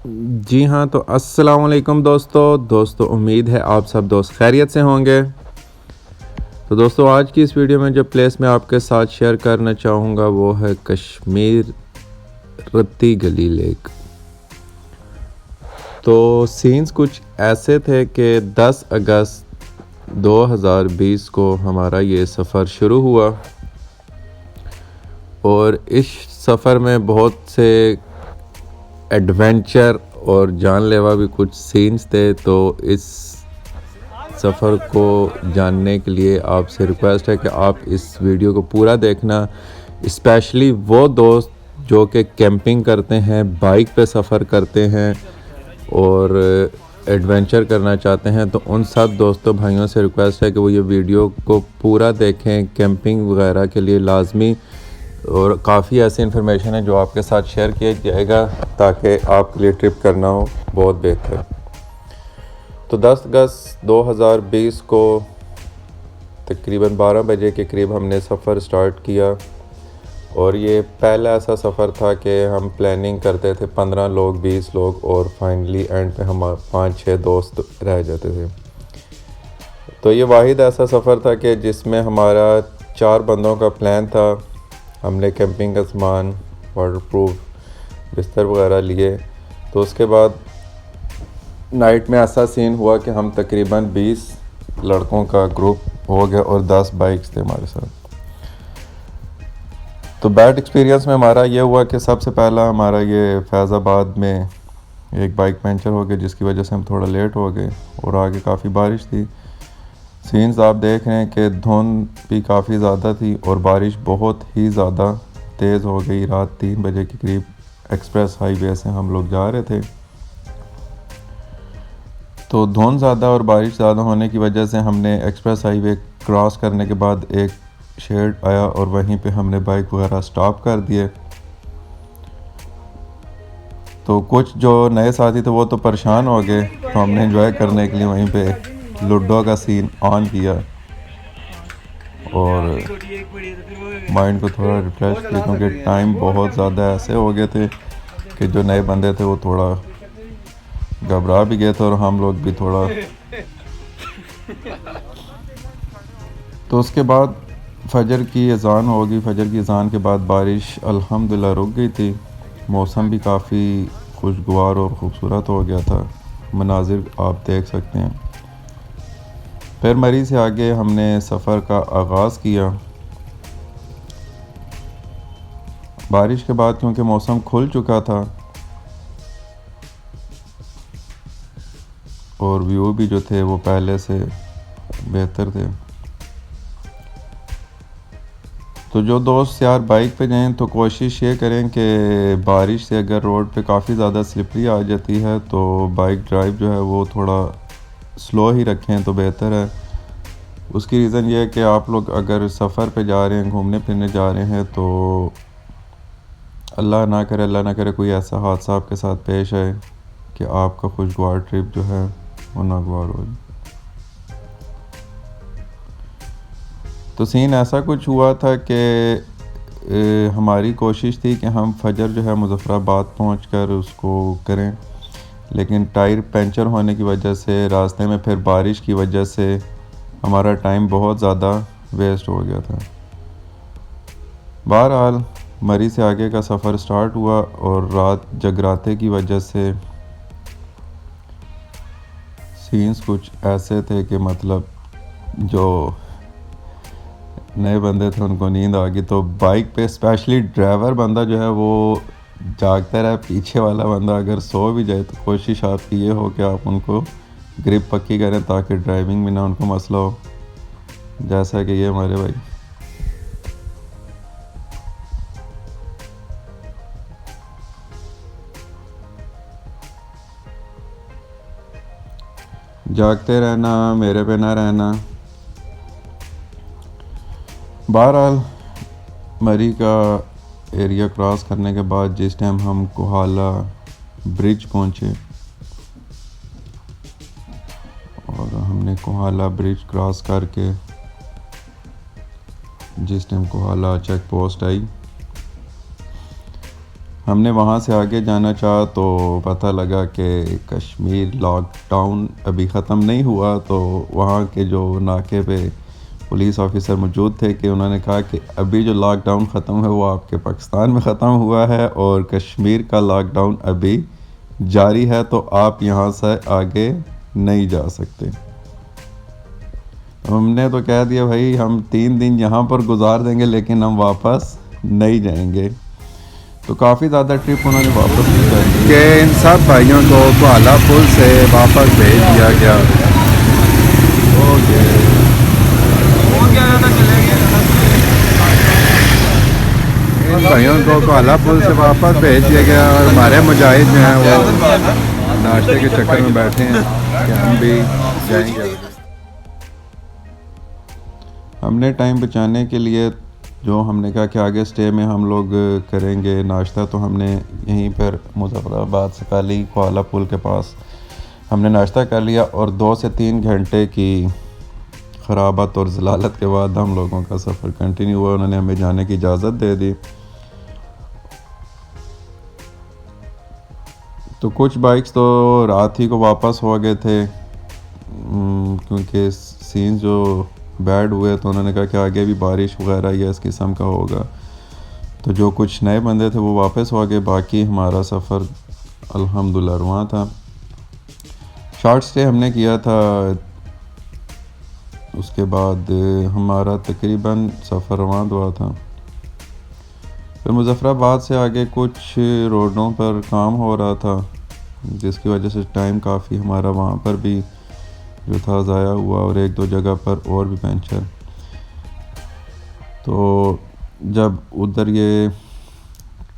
जी हाँ, तो अस्सलाम वालेकुम दोस्तों उम्मीद है आप सब दोस्त खैरियत से होंगे। तो दोस्तों आज की इस वीडियो में जो प्लेस मैं आपके साथ शेयर करना चाहूँगा वो है कश्मीर रत्ती गली लेक। तो सीन्स कुछ ऐसे थे कि 10 अगस्त 2020 को हमारा ये सफ़र शुरू हुआ और इस सफ़र में बहुत से एडवेंचर और जानलेवा भी कुछ सीन्स थे। तो इस सफ़र को जानने के लिए आपसे रिक्वेस्ट है कि आप इस वीडियो को पूरा देखना, स्पेशली वो दोस्त जो कि कैंपिंग करते हैं, बाइक पे सफ़र करते हैं और एडवेंचर करना चाहते हैं। तो उन सब दोस्तों भाइयों से रिक्वेस्ट है कि वो ये वीडियो को पूरा देखें, कैंपिंग वगैरह के लिए लाजमी। और काफ़ी ऐसी इन्फॉर्मेशन है जो आपके साथ शेयर किया जाएगा ताकि आपके लिए ट्रिप करना हो बहुत बेहतर। तो 10 अगस्त 2020 को तकरीबन 12 बजे के करीब हमने सफ़र स्टार्ट किया और ये पहला ऐसा सफ़र था कि हम प्लानिंग करते थे 15 लोग 20 लोग और फाइनली एंड पे हम 5-6 दोस्त रह जाते थे। तो ये वाहिद ऐसा सफ़र था कि जिसमें हमारा 4 बंदों का प्लान था। हमने कैंपिंग का सामान, वाटरप्रूफ बिस्तर वगैरह लिए। तो उसके बाद नाइट में ऐसा सीन हुआ कि हम तकरीबन 20 लड़कों का ग्रुप हो गया और 10 बाइक्स थे हमारे साथ। तो बैड एक्सपीरियंस में हमारा ये हुआ कि सबसे पहला हमारा ये फैज़ाबाद में एक बाइक पंचर हो गई जिसकी वजह से हम थोड़ा लेट हो गए और आगे काफ़ी बारिश थी। सीन्स आप देख रहे हैं कि धुंध भी काफ़ी ज़्यादा थी और बारिश बहुत ही ज़्यादा तेज़ हो गई। रात 3 बजे के करीब एक्सप्रेस हाईवे से हम लोग जा रहे थे। तो धुंध ज़्यादा और बारिश ज़्यादा होने की वजह से हमने एक्सप्रेस हाईवे क्रॉस करने के बाद एक शेड आया और वहीं पे हमने बाइक वगैरह स्टॉप कर दिए। तो कुछ जो नए साथी थे वो तो परेशान हो गए, तो हमने एंजॉय करने के लिए वहीं पे लूडो का सीन ऑन किया और माइंड को थोड़ा रिफ्रेश किया, क्योंकि टाइम बहुत ज़्यादा ऐसे हो गए थे कि जो नए बंदे थे वो थोड़ा घबरा भी गए थे और हम लोग भी थोड़ा। तो उसके बाद फजर की अज़ान होगी। फजर की अज़ान के बाद बारिश अल्हम्दुलिल्लाह रुक गई थी। मौसम भी काफ़ी खुशगवार और ख़ूबसूरत हो गया था। मनाजिर आप देख सकते हैं। फिर मरी से आगे हमने सफ़र का आगाज़ किया। बारिश के बाद क्योंकि मौसम खुल चुका था और व्यू भी जो थे वो पहले से बेहतर थे। तो जो दोस्त यार बाइक पे जाएं तो कोशिश ये करें कि बारिश से अगर रोड पे काफ़ी ज़्यादा स्लिपरी आ जाती है तो बाइक ड्राइव जो है वो थोड़ा स्लो ही रखें तो बेहतर है। उसकी रीज़न ये है कि आप लोग अगर सफ़र पे जा रहे हैं, घूमने फिरने जा रहे हैं, तो अल्लाह ना करे कोई ऐसा हादसा आपके साथ पेश आए कि आपका खुशगवार ट्रिप जो है वो नागवार हो जाए। तो सीन ऐसा कुछ हुआ था कि हमारी कोशिश थी कि हम फजर जो है मुज़फ़्फ़राबाद पहुंचकर उसको करें, लेकिन टायर पंचर होने की वजह से रास्ते में फिर बारिश की वजह से हमारा टाइम बहुत ज़्यादा वेस्ट हो गया था। बहरहाल मरी से आगे का सफ़र स्टार्ट हुआ और रात जगराते की वजह से सीन्स कुछ ऐसे थे कि मतलब जो नए बंदे थे उनको नींद आ गई। तो बाइक पे स्पेशली ड्राइवर बंदा जो है वो जागता रहा। पीछे वाला बंदा अगर सो भी जाए तो कोशिश आपकी ये हो कि आप उनको ग्रिप पक्की करें ताकि ड्राइविंग में ना उनको मसला हो, जैसा कि ये हमारे भाई जागते रहना, मेरे पे ना रहना। बहरहाल मरी का एरिया क्रॉस करने के बाद जिस टाइम हम कोहाला ब्रिज पहुँचे और हमने कोहाला ब्रिज क्रॉस करके जिस टाइम कोहाला चेक पोस्ट आई हमने वहाँ से आगे जाना चाहा तो पता लगा कि कश्मीर लॉकडाउन अभी ख़त्म नहीं हुआ। तो वहाँ के जो नाके पे पुलिस ऑफिसर मौजूद थे कि उन्होंने कहा कि अभी जो लॉकडाउन ख़त्म है वो आपके पाकिस्तान में ख़त्म हुआ है और कश्मीर का लॉकडाउन अभी जारी है, तो आप यहाँ से आगे नहीं जा सकते। हमने तो कह दिया भाई हम 3 दिन यहाँ पर गुजार देंगे लेकिन हम वापस नहीं जाएंगे। तो काफ़ी ज़्यादा ट्रिप उन्होंने वापस नहीं कर दी कि इन सब भाइयों को कोहाला पुल से वापस भेज दिया गया। ओके इन भाइयों को कोहाला पुल से वापस भेज दिया गया और हमारे मुजाहिद जो हैं वो नाश्ते के चक्कर में बैठे हैं कि हम भी जाएंगे। हमने टाइम बचाने के लिए जो हमने कहा कि आगे स्टे में हम लोग करेंगे नाश्ता, तो हमने यहीं पर मुजफ्फराबाद सकाली कोहाला पुल के पास हमने नाश्ता कर लिया और 2 से 3 घंटे की ख़राबत और ज़लालत के बाद हम लोगों का सफ़र कंटिन्यू हुआ। उन्होंने हमें जाने की इजाज़त दे दी। तो कुछ बाइक्स तो रात ही को वापस हो गए थे क्योंकि सीन जो बैड हुए, तो उन्होंने कहा कि आगे भी बारिश वगैरह या इस किस्म का होगा। तो जो कुछ नए बंदे थे वो वापस हो गए, बाकी हमारा सफ़र अल्हम्दुलिल्लाह रुआ था। शॉर्ट स्टे हमने किया था, उसके बाद हमारा तकरीबन सफ़र रुआ हुआ था। फिर मुजफ्फराबाद से आगे कुछ रोडों पर काम हो रहा था जिसकी वजह से टाइम काफ़ी हमारा वहाँ पर भी जो था ज़ाया हुआ और 1-2 जगह पर और भी पंचर। तो जब उधर ये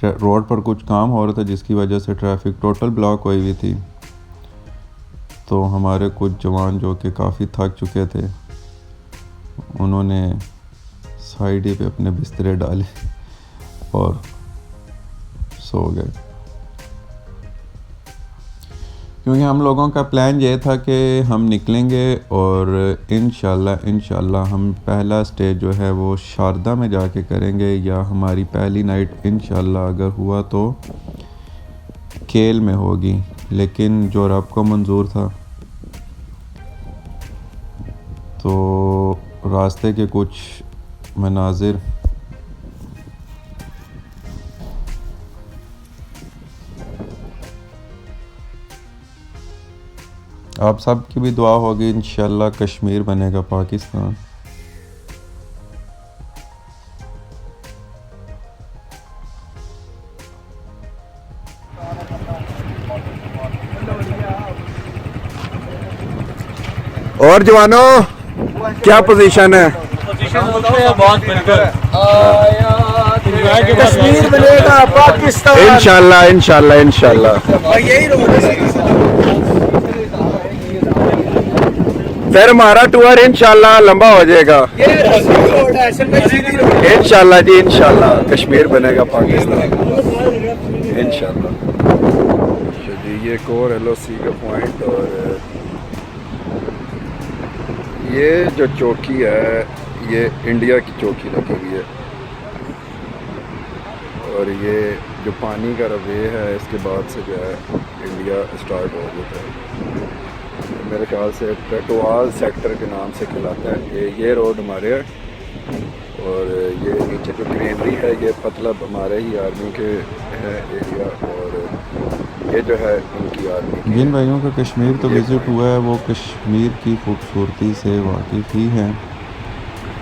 रोड पर कुछ काम हो रहा था जिसकी वजह से ट्रैफिक टोटल ब्लॉक हुई हुई थी, तो हमारे कुछ जवान जो कि काफ़ी थक चुके थे उन्होंने साइड ही पे अपने बिस्तरे डाले और सो गए, क्योंकि हम लोगों का प्लान ये था कि हम निकलेंगे और इंशाल्लाह हम पहला स्टे जो है वो शारदा में जाके करेंगे, या हमारी पहली नाइट इंशाल्लाह अगर हुआ तो केल में होगी। लेकिन जो रब को मंजूर था, तो रास्ते के कुछ मनाजिर आप सब की भी दुआ होगी, इंशाल्लाह कश्मीर बनेगा पाकिस्तान। और जवानों क्या पोजीशन है? बहुत बेहतर। कश्मीर बनेगा पाकिस्तान इंशाल्लाह इंशाल्लाह इंशाल्लाह। यही फिर हमारा टूर इंशाल्लाह लंबा हो जाएगा। इंशाल्लाह जी इंशाल्लाह कश्मीर बनेगा पाकिस्तान इंशाल्लाह। जी ये एक और LOC का पॉइंट, और ये जो चौकी है ये इंडिया की चौकी लगी हुई है, और ये जो पानी का रवे है इसके बाद से जो है इंडिया स्टार्ट हो जाता है। मेरे ख्याल से पेटवाल सेक्टर के नाम से खिलाता है। ये रोड हमारे है, और ये नीचे जो ग्रीनरी है ये मतलब हमारे ही आर्मी के है एरिया, और ये जो है उनकी आर्मी। जिन भाइयों का कश्मीर तो विज़िट हुआ है वो कश्मीर की खूबसूरती से वाकिफ़ ही हैं।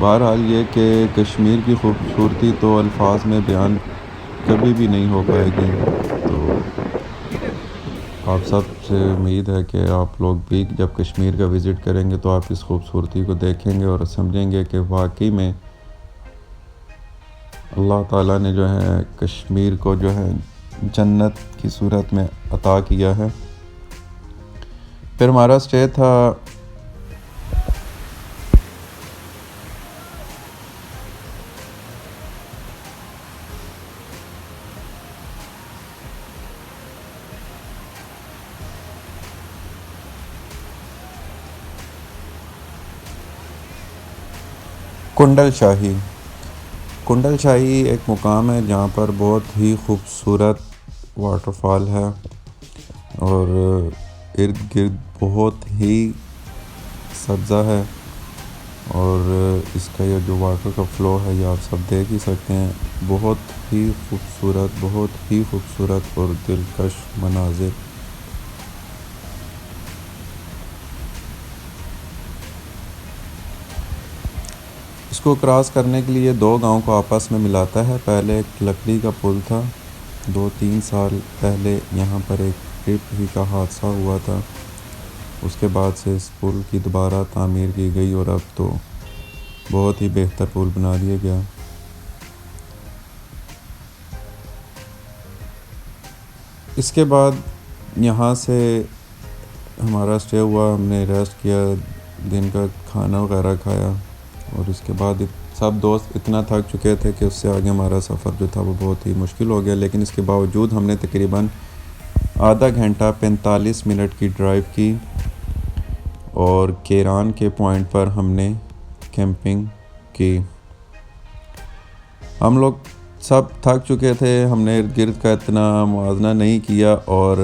बहरहाल ये कि कश्मीर की खूबसूरती तो अल्फाज में बयान कभी भी नहीं हो पाएगी। तो आप सब से उम्मीद है कि आप लोग भी जब कश्मीर का विज़िट करेंगे तो आप इस खूबसूरती को देखेंगे और समझेंगे कि वाकई में अल्लाह ताला ने जो है कश्मीर को जो है जन्नत की सूरत में अता किया है। फिर हमारा स्टे था कुंडल शाही। कुंडल शाही एक मुकाम है जहाँ पर बहुत ही खूबसूरत वाटरफॉल है और इर्द गिर्द बहुत ही सब्ज़ा है और इसका ये जो वाटर का फ़्लो है ये आप सब देख ही सकते हैं। बहुत ही खूबसूरत और दिलकश मनाजिर। इसको क्रॉस करने के लिए दो गांव को आपस में मिलाता है। पहले एक लकड़ी का पुल था, 2-3 साल पहले यहाँ पर एक ट्रिप ही का हादसा हुआ था। उसके बाद से इस पुल की दोबारा तामीर की गई और अब तो बहुत ही बेहतर पुल बना दिया गया। इसके बाद यहाँ से हमारा स्टे हुआ, हमने रेस्ट किया, दिन का खाना वगैरह खाया और इसके बाद सब दोस्त इतना थक चुके थे कि उससे आगे हमारा सफ़र जो था वो बहुत ही मुश्किल हो गया। लेकिन इसके बावजूद हमने तकरीबन आधा घंटा 45 मिनट की ड्राइव की और केरान के पॉइंट पर हमने कैंपिंग की। हम लोग सब थक चुके थे, हमने इर्द गिर्द का इतना मुआवजा नहीं किया और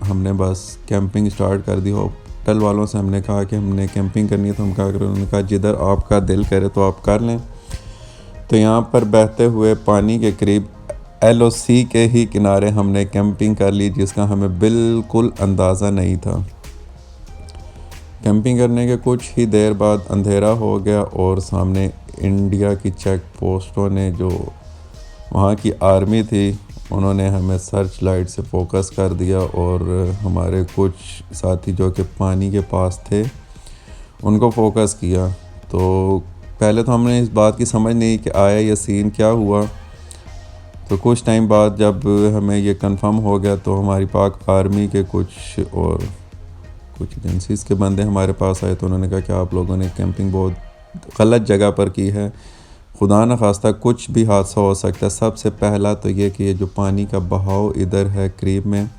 हमने बस कैंपिंग स्टार्ट कर दी। होटल वालों से हमने कहा कि हमने कैंपिंग करनी है तो हम क्या करें, उन्होंने कहा जिधर आपका दिल करे तो आप कर लें। तो यहाँ पर बहते हुए पानी के करीब LOC के ही किनारे हमने कैंपिंग कर ली, जिसका हमें बिल्कुल अंदाज़ा नहीं था। कैंपिंग करने के कुछ ही देर बाद अंधेरा हो गया और सामने इंडिया की चेक पोस्टों ने, जो वहाँ की आर्मी थी, उन्होंने हमें सर्च लाइट से फोकस कर दिया और हमारे कुछ साथी जो कि पानी के पास थे उनको फोकस किया। तो पहले तो हमने इस बात की समझ नहीं कि आया ये सीन क्या हुआ। तो कुछ टाइम बाद जब हमें ये कंफर्म हो गया तो हमारी पाक आर्मी के कुछ एजेंसीज़ के बंदे हमारे पास आए। तो उन्होंने कहा कि आप लोगों ने कैंपिंग बहुत गलत जगह पर की है, खुदा न खास्ता कुछ भी हादसा हो सकता है। सबसे पहला तो ये कि ये जो पानी का बहाव इधर है करीब में,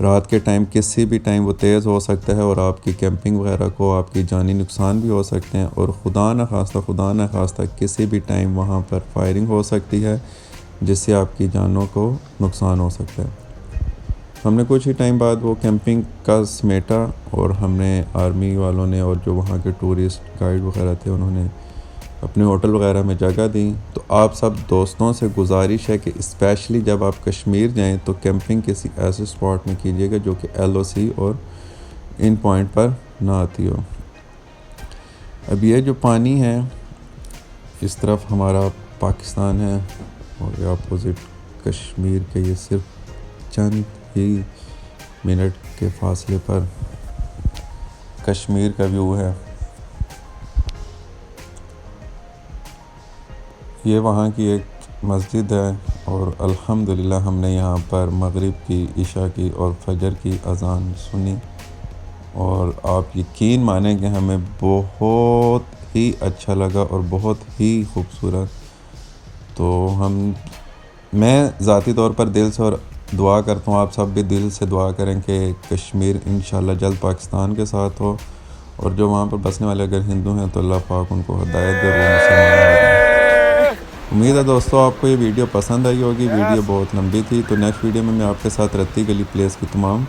रात के टाइम किसी भी टाइम वो तेज़ हो सकता है और आपकी कैंपिंग वगैरह को आपकी जानी नुकसान भी हो सकते हैं। और खुदा न खास्ता किसी भी टाइम वहाँ पर फायरिंग हो सकती है जिससे आपकी जानों को नुकसान हो सकता है। हमने कुछ ही टाइम बाद वो कैंपिंग का समेटा और हमने आर्मी वालों ने और जो वहाँ के टूरिस्ट गाइड वगैरह थे उन्होंने अपने होटल वगैरह में जगह दी। तो आप सब दोस्तों से गुजारिश है कि स्पेशली जब आप कश्मीर जाएं तो कैंपिंग किसी ऐसे स्पॉट में कीजिएगा जो कि LOC और इन पॉइंट पर ना आती हो। अब ये जो पानी है, इस तरफ हमारा पाकिस्तान है और ये अपोजिट कश्मीर के, ये सिर्फ चंद ही मिनट के फासले पर कश्मीर का व्यू है। ये वहाँ की एक मस्जिद है और अल्हम्दुलिल्लाह हमने यहाँ पर मगरिब की, इशा की और फजर की अज़ान सुनी और आप यकीन मानें कि हमें बहुत ही अच्छा लगा और बहुत ही खूबसूरत। तो मैं ज़ाती तौर पर दिल से और दुआ करता हूँ, आप सब भी दिल से दुआ करें कि कश्मीर इंशाल्लाह जल्द पाकिस्तान के साथ हो और जो वहाँ पर बसने वाले अगर हिंदू हैं तो अल्लाह पाक उनको हिदायत दे। उम्मीद है दोस्तों आपको ये वीडियो पसंद आई होगी। वीडियो बहुत लंबी थी, तो नेक्स्ट वीडियो में मैं आपके साथ रत्ती गली प्लेस की तमाम